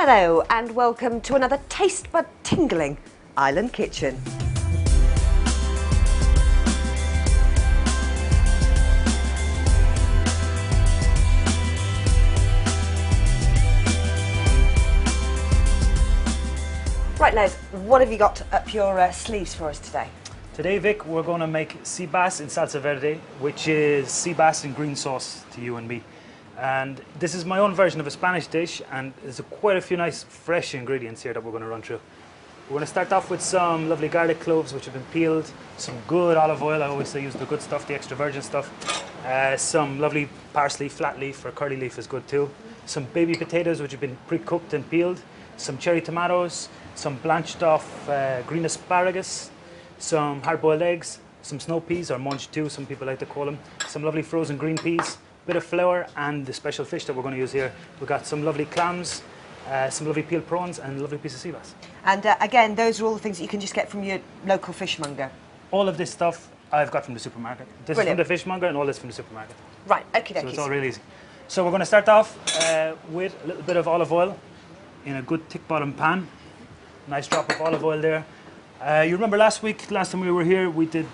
Hello and welcome to another taste bud tingling island kitchen. Right, Les, what have you got up your sleeves for us today? Today, Vic, we're going to make Seabass in salsa verde, which is sea bass in green sauce to you and me. And this is my own version of a Spanish dish, and there's quite a few nice fresh ingredients here that we're going to run through. We're going to start off with some lovely garlic cloves which have been peeled, some good olive oil. I always say use the good stuff, the extra virgin stuff. Some lovely parsley, flat leaf or curly leaf is good too. Some baby potatoes which have been pre-cooked and peeled. Some cherry tomatoes, some blanched off green asparagus, some hard-boiled eggs, some snow peas or munch too, some people like to call them, some lovely frozen green peas, bit of flour, and the special fish that we're going to use here. We've got some lovely clams, some lovely peeled prawns, and a lovely piece of sea bass. And again, those are all the things that you can just get from your local fishmonger. All of this stuff I've got from the supermarket. This Brilliant. is from the fishmonger and all this from the supermarket. Right, okay, so it's all really easy. So we're going to start off with a little bit of olive oil in a good thick bottom pan. Nice drop of olive oil there. You remember last time we were here, we did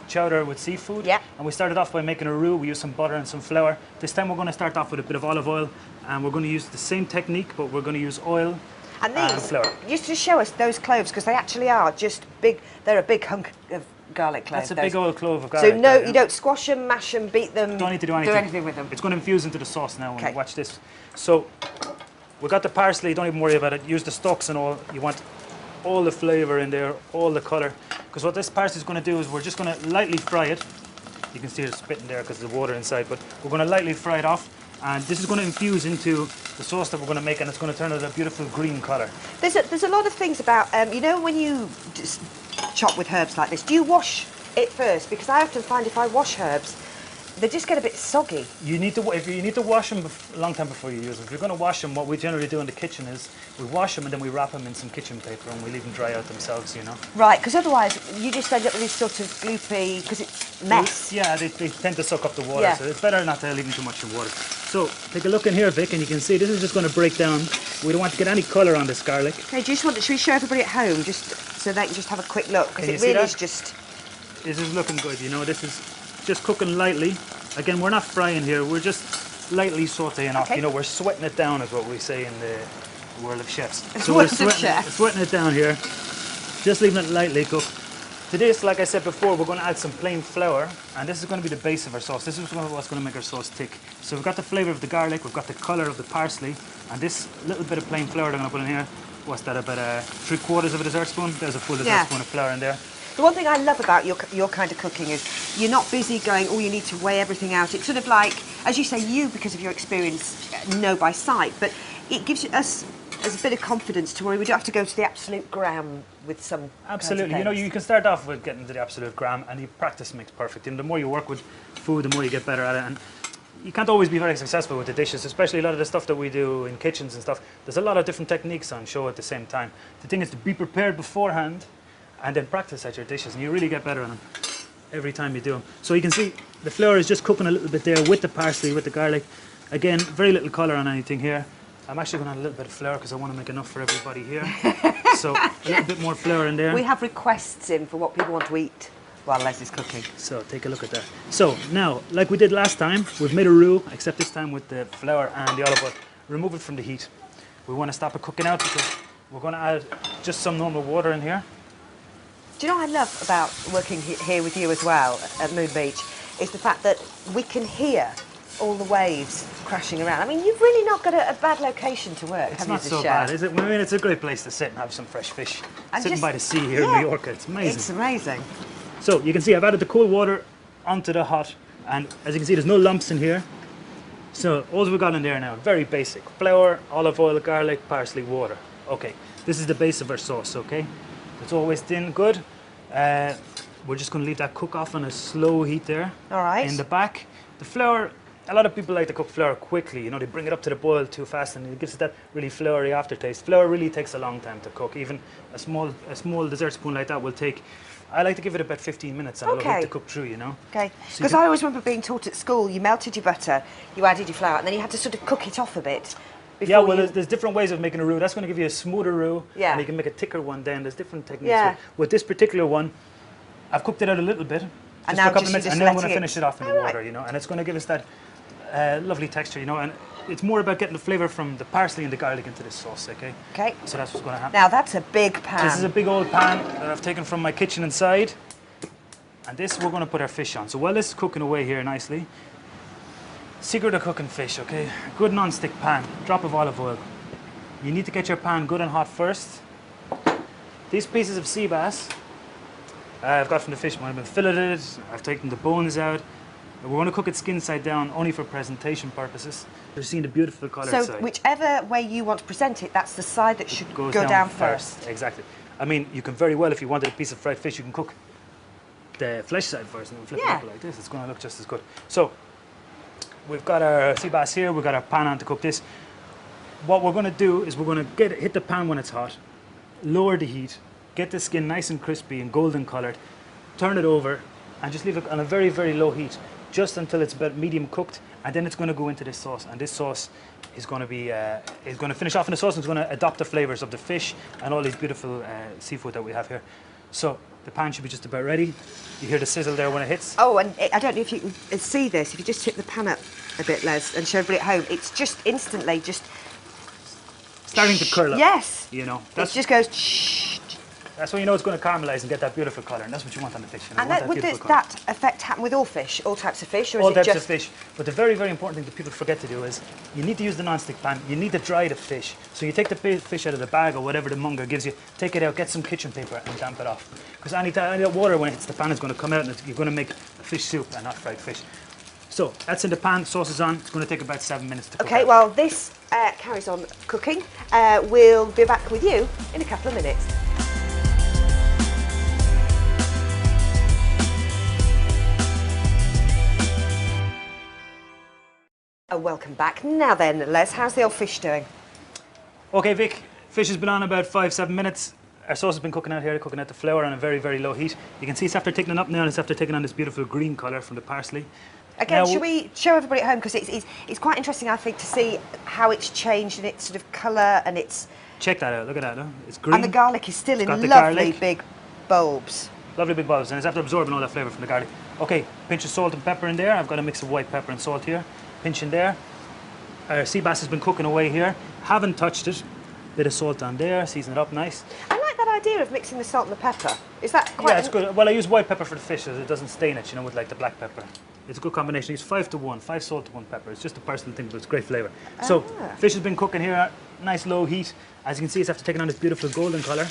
chowder with seafood. Yeah. And we started off by making a roux. We used some butter and some flour. This time we're going to start off with a bit of olive oil, and we're going to use the same technique, but we're going to use oil and flour. Just to show us those cloves, because they actually are just big. They're a big hunk of garlic cloves. That's a big old clove of garlic. So no, you don't squash them, mash them, beat them. Don't need to do anything with them. It's going to infuse into the sauce now. Okay. Watch this. So we've got the parsley. Don't even worry about it. Use the stalks and all. You want all the flavour in there, all the colour. Because what this parsley is going to do is we're just going to lightly fry it. You can see it spitting there because there's water inside, but we're going to lightly fry it off. And this is going to infuse into the sauce that we're going to make, and it's going to turn out a beautiful green colour. There's a lot of things about, you know, when you just chop with herbs like this, do you wash it first? Because I often find if I wash herbs, they just get a bit soggy. You need to wash them a long time before you use them. If you're going to wash them, what we generally do in the kitchen is we wash them and then we wrap them in some kitchen paper and we leave them dry out themselves, you know. Right, because otherwise you just end up with this sort of gloopy, because it's mess. Yeah, they tend to suck up the water, yeah. So it's better not to leave them too much in water. So take a look in here, Vic, and you can see this is just going to break down. We don't want to get any colour on this garlic. Okay, do you just want to, should we show everybody at home just so they can just have a quick look? Because it really is just... This is looking good, you know, this is just cooking lightly. Again, we're not frying here, we're just lightly sauteing off. You know, we're sweating it down is what we say in the world of chefs. So we're sweating it down here, just leaving it lightly cooked. To this, like I said before, we're going to add some plain flour, and this is going to be the base of our sauce. This is what's going to make our sauce thick. So we've got the flavour of the garlic, we've got the colour of the parsley, and this little bit of plain flour that I'm going to put in here, what's that, about 3/4 of a dessert spoon? There's a full dessert spoon of flour in there. The one thing I love about your kind of cooking is you're not busy going, oh, you need to weigh everything out. It's sort of like, as you say, you, because of your experience, know by sight, but it gives us a bit of confidence to where we don't have to go to the absolute gram with some. Absolutely. You know, you can start off with getting to the absolute gram, and practice makes perfect. And the more you work with food, the more you get better at it. And you can't always be very successful with the dishes, especially a lot of the stuff that we do in kitchens and stuff. There's a lot of different techniques on show at the same time. The thing is to be prepared beforehand and then practice at your dishes, and you really get better at them every time you do them. So you can see the flour is just cooking a little bit there with the parsley, with the garlic. Again, very little colour on anything here. I'm actually going to add a little bit of flour because I want to make enough for everybody here. So a little bit more flour in there. We have requests in for what people want to eat while Les is cooking. So take a look at that. So now, like we did last time, we've made a roux, except this time with the flour and the olive oil. Remove it from the heat. We want to stop it cooking out because we're going to add just some normal water in here. Do you know what I love about working here with you as well at Moon Beach is the fact that we can hear all the waves crashing around. I mean, you've really not got a bad location to work, have you, as a chef? It's not so bad, is it? I mean, it's a great place to sit and have some fresh fish. Sitting by the sea here in Mallorca, it's amazing. It's amazing. So you can see I've added the cold water onto the hot, and as you can see, there's no lumps in here. So all we've got in there now, very basic: flour, olive oil, garlic, parsley, water. Okay, this is the base of our sauce. Okay, it's always thin, good. We're just going to leave that cook off on a slow heat there. All right. In the back, the flour. A lot of people like to cook flour quickly. You know, they bring it up to the boil too fast, and it gives it that really floury aftertaste. Flour really takes a long time to cook. Even a small dessert spoon like that will take. I like to give it about 15 minutes, and I love it to cook through, you know. Okay. Because I always remember being taught at school, you melted your butter, you added your flour, and then you had to sort of cook it off a bit. before Yeah, well, you... there's different ways of making a roux. That's going to give you a smoother roux, Yeah. and you can make a thicker one then. There's different techniques. Yeah. With this particular one, I've cooked it out a little bit, just now for a couple just- of minutes, you're and just then I'm going to letting finish it off in the All water, right. you know, and it's going to give us that lovely texture, you know, and it's more about getting the flavour from the parsley and the garlic into this sauce, okay? Okay. So that's what's going to happen. Now that's a big pan. This is a big old pan that I've taken from my kitchen inside. And this we're going to put our fish on. So while this is cooking away here nicely, secret of cooking fish, okay? Good non-stick pan, drop of olive oil. You need to get your pan good and hot first. These pieces of sea bass I've got from the fish, mine have been filleted, I've taken the bones out. We're going to cook it skin side down only for presentation purposes. You're seeing the beautiful colour So side. whichever way you want to present it, that's the side that should Goes go down first. Exactly. I mean, you can very well, if you wanted a piece of fried fish, you can cook the flesh side first and then flip it up like this. It's going to look just as good. So we've got our sea bass here, we've got our pan on to cook this. What we're going to do is we're going to hit the pan when it's hot, lower the heat, get the skin nice and crispy and golden coloured, turn it over and just leave it on a very, very low heat just until it's about medium cooked, and then it's going to go into this sauce, and this sauce is going to be is going to finish off in the sauce and it's going to adopt the flavours of the fish and all these beautiful seafood that we have here. So the pan should be just about ready. You hear the sizzle there when it hits. Oh, and I don't know if you can see this. If you just tip the pan up a bit, Les, and show everybody at home, it's just instantly just Starting to curl up. Yes. You know, It just goes shh. that's when you know it's going to caramelize and get that beautiful colour, and that's what you want on the fish. You know, And you want would beautiful colour. that effect happen with all fish, all types of fish, or All is it types just of fish. But the very, very important thing that people forget to do is you need to use the non-stick pan. You need to dry the fish. So you take the fish out of the bag or whatever the monger gives you, take it out, get some kitchen paper and damp it off. Because any that water when it hits the pan is going to come out and you're going to make a fish soup and not fried fish. So that's in the pan, sauce is on. It's going to take about 7 minutes to cook. Okay, out. well, this carries on cooking. We'll be back with you in a couple of minutes. Welcome back. Now then, Les, how's the old fish doing? Okay, Vic, fish has been on about 5-7 minutes. Our sauce has been cooking out here, cooking out the flour on a very, very low heat. You can see it's after thickening up now, and it's after taking on this beautiful green colour from the parsley. Again, Now, should we show everybody at home, because it's quite interesting, I think, to see how it's changed in its sort of colour and its... check that out, look at that, huh? It's green. And the garlic is still in got the lovely garlic. big bulbs. Lovely big bulbs, and it's after absorbing all that flavour from the garlic. Okay, pinch of salt and pepper in there. I've got a mix of white pepper and salt here. Pinch in there. Our sea bass has been cooking away here. Haven't touched it. Bit of salt on there, season it up nice. I like that idea of mixing the salt and the pepper. Is that quite... Yeah, it's good. Well, I use white pepper for the fish so it doesn't stain it, you know, with like the black pepper. It's a good combination. It's 5 to 1, 5 salt to 1 pepper. It's just a personal thing, but it's great flavour. So, fish has been cooking here, nice low heat. As you can see, it's after taking on this beautiful golden colour.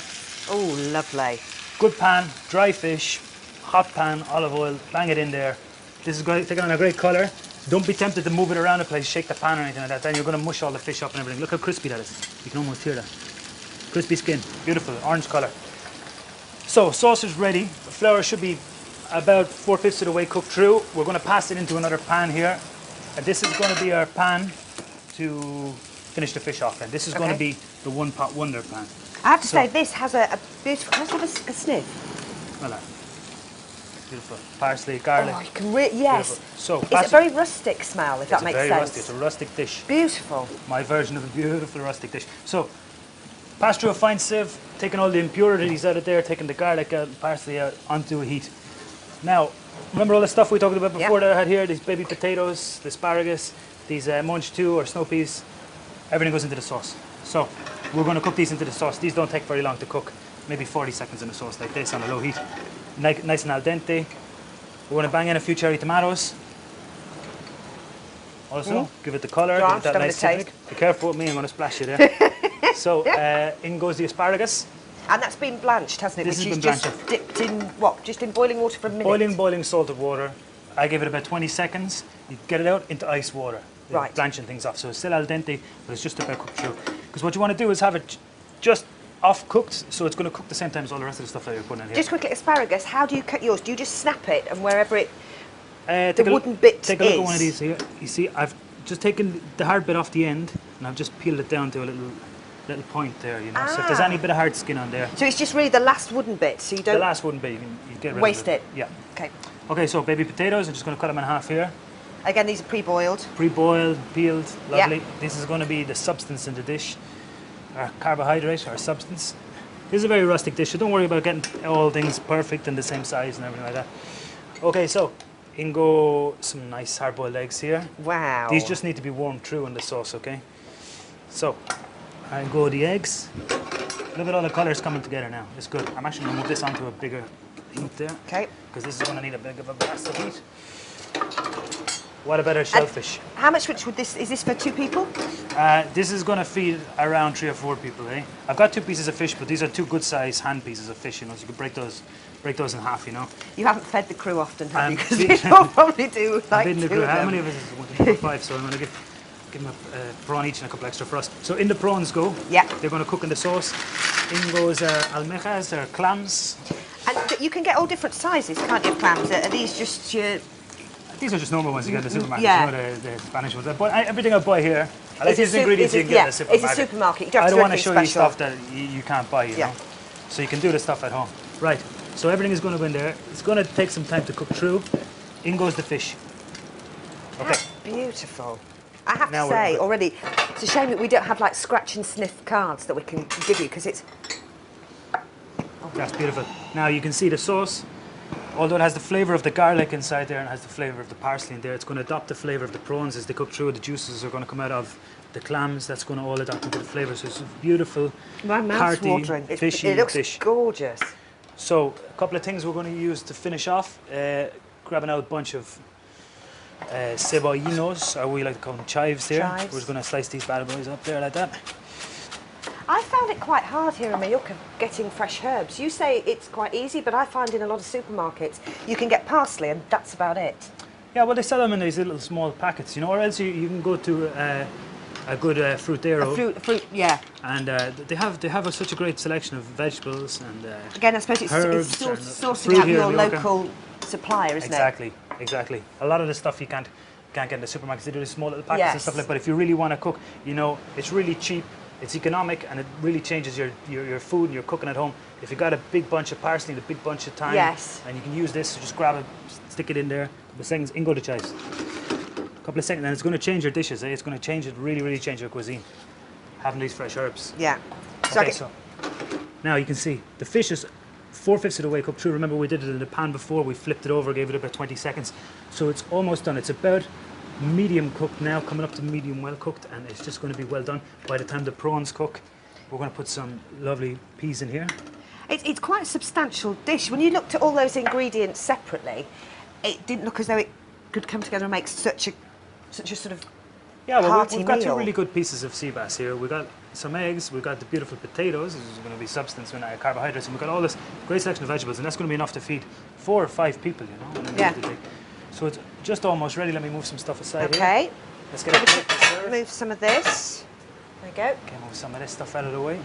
Oh, lovely. Good pan, dry fish, hot pan, olive oil, bang it in there. This is going to take on a great colour. Don't be tempted to move it around the place, shake the pan or anything like that, then you're going to mush all the fish up and everything. Look how crispy that is. You can almost hear that. Crispy skin, beautiful, orange colour. So, sauce is ready. The flour should be about 4/5 of the way cooked through. We're going to pass it into another pan here. And this is going to be our pan to finish the fish off in. This is going to be the one pot wonder pan. I have to say, this has a beautiful... Can I have a sniff? Voilà. Beautiful. Parsley, garlic. Oh, you can yes. Beautiful. So, It's a very rustic smell, if that makes very sense. rustic. It's a rustic dish. Beautiful. My version of a beautiful rustic dish. So, pass through a fine sieve, taking all the impurities out of there, taking the garlic out, parsley out, onto a heat. Now, remember all the stuff we talked about before that I had here? These baby potatoes, the asparagus, these munch 2 or snow peas, everything goes into the sauce. So, we're going to cook these into the sauce. These don't take very long to cook, maybe 40 seconds in the sauce like this on a low heat. Nice and al dente. We're going to bang in a few cherry tomatoes. Also, give it the colour, give it that nice citric. Be careful with me, I'm going to splash you there. So, in goes the asparagus. And that's been blanched, hasn't it? This Which has is been just blanched. dipped in, what, just in boiling water for a minute? Boiling salted water. I give it about 20 seconds. You get it out into ice water. Right. Blanching things off. So it's still al dente, but it's just about cooked through. Because what you want to do is have it just off cooked, so it's going to cook the same time as all the rest of the stuff that you're putting in here. Just quickly, asparagus, how do you cut yours? Do you just snap it and wherever it, the wooden bit Take a look is? at one of these here. You see, I've just taken the hard bit off the end, and I've just peeled it down to a little point there, you know. So if there's any bit of hard skin on there, So it's just really the last wooden bit, so you don't the last wouldn't be. You get rid waste of it? Yeah. Okay. Okay, so baby potatoes, I'm just going to cut them in half here. Again, these are pre-boiled. Pre-boiled, peeled, lovely. Yeah. This is going to be the substance in the dish, our carbohydrate, our substance. This is a very rustic dish, so don't worry about getting all things perfect and the same size and everything like that. Okay, so in go some nice hard-boiled eggs here. Wow. These just need to be warmed through in the sauce, okay? So, I go the eggs. Look at all the colours coming together now. It's good. I'm actually going to move this onto a bigger heat there. Okay. Because this is going to need a bit of a blast of heat. What about our shellfish? How much would this, is this for 2 people? This is going to feed around 3 or 4 people, eh? I've got 2 pieces of fish, but these are 2 good sized hand pieces of fish, you know, so you can break those in half, you know. You haven't fed the crew often, have you? Because you'll probably do like 2 of them. How many of us is 1, 2, 3, 4, 5? So I'm going to give them a prawn each and a couple extra for us. So in the prawns go. Yeah. They're going to cook in the sauce. In goes almejas, or clams. And you can get all different sizes, can't you, clams? Are these just your... These are just normal ones you get in the supermarket, Yeah. you know, the Spanish ones. But everything I buy here, I like these ingredients you can get in the supermarket. It's a supermarket. You don't I have don't to want to show special. you stuff that you can't buy, you know. So you can do the stuff at home. Right, so everything is going to go in there. It's going to take some time to cook through. In goes the fish. Okay. That's beautiful. I have Now to say, already, it's a shame that we don't have like scratch and sniff cards that we can give you, because it's... That's beautiful. Now you can see the sauce. Although it has the flavour of the garlic inside there and has the flavour of the parsley in there, it's going to adopt the flavour of the prawns as they cook through. The juices are going to come out of the clams. That's going to all adopt into the flavour. So it's a beautiful, My mouth's hearty, watering. fishy It looks dish. gorgeous. So a couple of things we're going to use to finish off. Grabbing out a bunch of cebollinos, or we like to call them chives here. Chives. We're just going to slice these bad boys up there like that. I found it quite hard here in Mallorca getting fresh herbs. You say it's quite easy, but I find in a lot of supermarkets you can get parsley and that's about it. Yeah, well, they sell them in these little small packets, you know, or else you can go to a good frutero. Fruit, yeah. And they have such a great selection of vegetables and Again, I suppose it's herbs sourcing fruit out here your in Mallorca. local supplier, isn't Exactly. A lot of the stuff you can't get in the supermarkets. They do these small little packets and Yes. stuff like that. But if you really want to cook, you know, it's really cheap. It's economic and it really changes your food and you're cooking at home. If you've got a big bunch of parsley and a big bunch of thyme, Yes. and you can use this, so just grab it, stick it in there, a couple of seconds, in go the chives. A couple of seconds, and it's going to change your dishes, eh? It's going to change it, really, really change your cuisine, having these fresh herbs. Yeah. So Okay, so now you can see the fish is 4/5 of the way cooked through. Remember, we did it in the pan before, we flipped it over, gave it about 20 seconds. So it's almost done. It's about medium cooked now, coming up to medium well cooked, and it's just going to be well done. By the time the prawns cook, we're going to put some lovely peas in here. it's quite a substantial dish. When you looked at all those ingredients separately, it didn't look as though it could come together and make such a sort of Yeah, well, hearty we've got 2 meal. really good pieces of sea bass here. We've got some eggs, we've got the beautiful potatoes, this is going to be substance and carbohydrates, and we've got all this great selection of vegetables, and that's going to be enough to feed 4 or 5 people, you know. at the end Yeah. of the day. So it's just almost ready. Let me move some stuff aside here. Okay. Let's get it. Move some of this. There you go. Okay, move some of this stuff out of the way.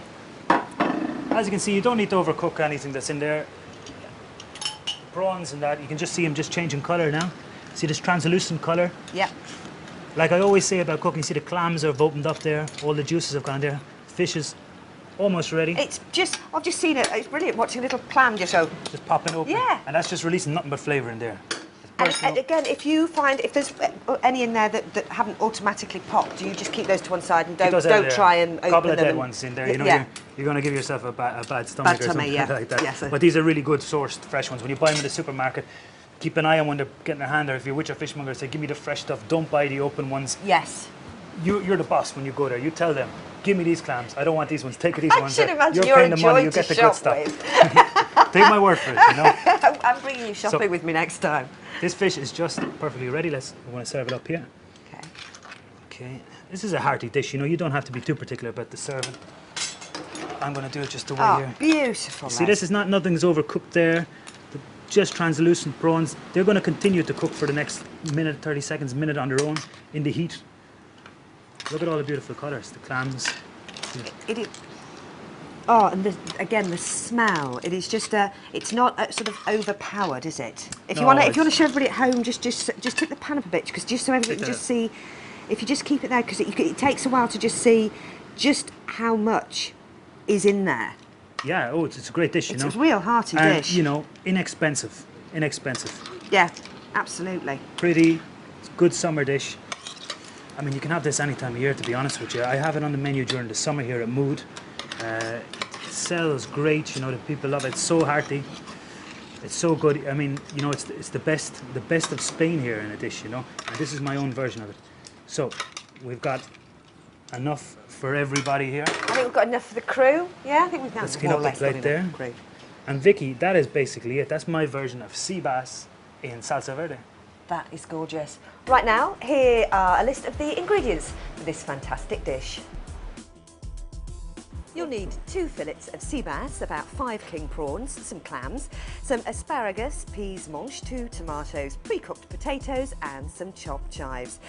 As you can see, you don't need to overcook anything that's in there. Prawns and that, you can just see them just changing colour now. See this translucent colour? Yeah. Like I always say about cooking, see the clams have opened up there, all the juices have gone there. Fish is almost ready. It's just, I've just seen it. It's brilliant watching a little clam just open. Just popping open. Yeah. And that's just releasing nothing but flavour in there. And again, if you find, if there's any in there that haven't automatically popped, do you just keep those to one side and don't try and open them? A couple of dead ones in there, you know, Yeah. you're going to give yourself a bad stomach or tummy, something yeah. like that. Yes. But these are really good sourced fresh ones. When you buy them in the supermarket, keep an eye on when they're getting their hand, or if you're with your fishmonger, say, give me the fresh stuff, don't buy the open ones. Yes. You're the boss when you go there. You tell them, give me these clams. I don't want these ones. Take these I ones. should imagine You're you're paying the money. You enjoying get to the good shop stuff. with. Take my word for it. You know. I'm bringing you shopping with me next time. This fish is just perfectly ready. We want to serve it up here. Okay. Okay. This is a hearty dish. You know, you don't have to be too particular about the serving. I'm going to do it just the way Oh, here. beautiful. See, this is nothing's overcooked there. Just translucent prawns. They're going to continue to cook for the next minute, 30 seconds, minute on their own in the heat. Look at all the beautiful colours. The clams. It is. Oh, and again, the smell. It is just it's not sort of overpowered, is it? If you want to show everybody at home, just tip the pan up a bit, because just so everybody can just see. If you just keep it there, because it takes a while to just see just how much is in there. Yeah. Oh, it's a great dish. You know. It's a real hearty and, dish. you know, inexpensive. Inexpensive. Yeah, absolutely. Pretty, It's a good summer dish. I mean, you can have this any time of year, to be honest with you. I have it on the menu during the summer here at Mood. It sells great, you know, the people love it. It's so hearty. It's so good. I mean, you know, it's the best of Spain here in a dish, you know. And this is my own version of it. So we've got enough for everybody here. I think we've got enough for the crew. Yeah, I think we've Let's clean up the plate there. And Vicky, that is basically it. That's my version of sea bass in salsa verde. That is gorgeous. Right now, here are a list of the ingredients for this fantastic dish. You'll need 2 fillets of sea bass, about 5 king prawns, some clams, some asparagus, peas manche, 2 tomatoes, pre-cooked potatoes and some chopped chives.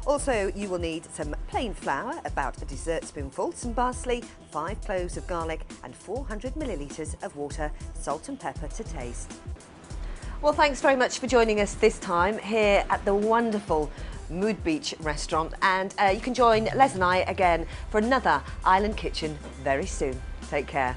Also, you will need some plain flour, about a dessert spoonful, some parsley, 5 cloves of garlic and 400 millilitres of water, salt and pepper to taste. Well, thanks very much for joining us this time here at the wonderful Mood Beach restaurant, and you can join Les and I again for another Island Kitchen very soon. Take care.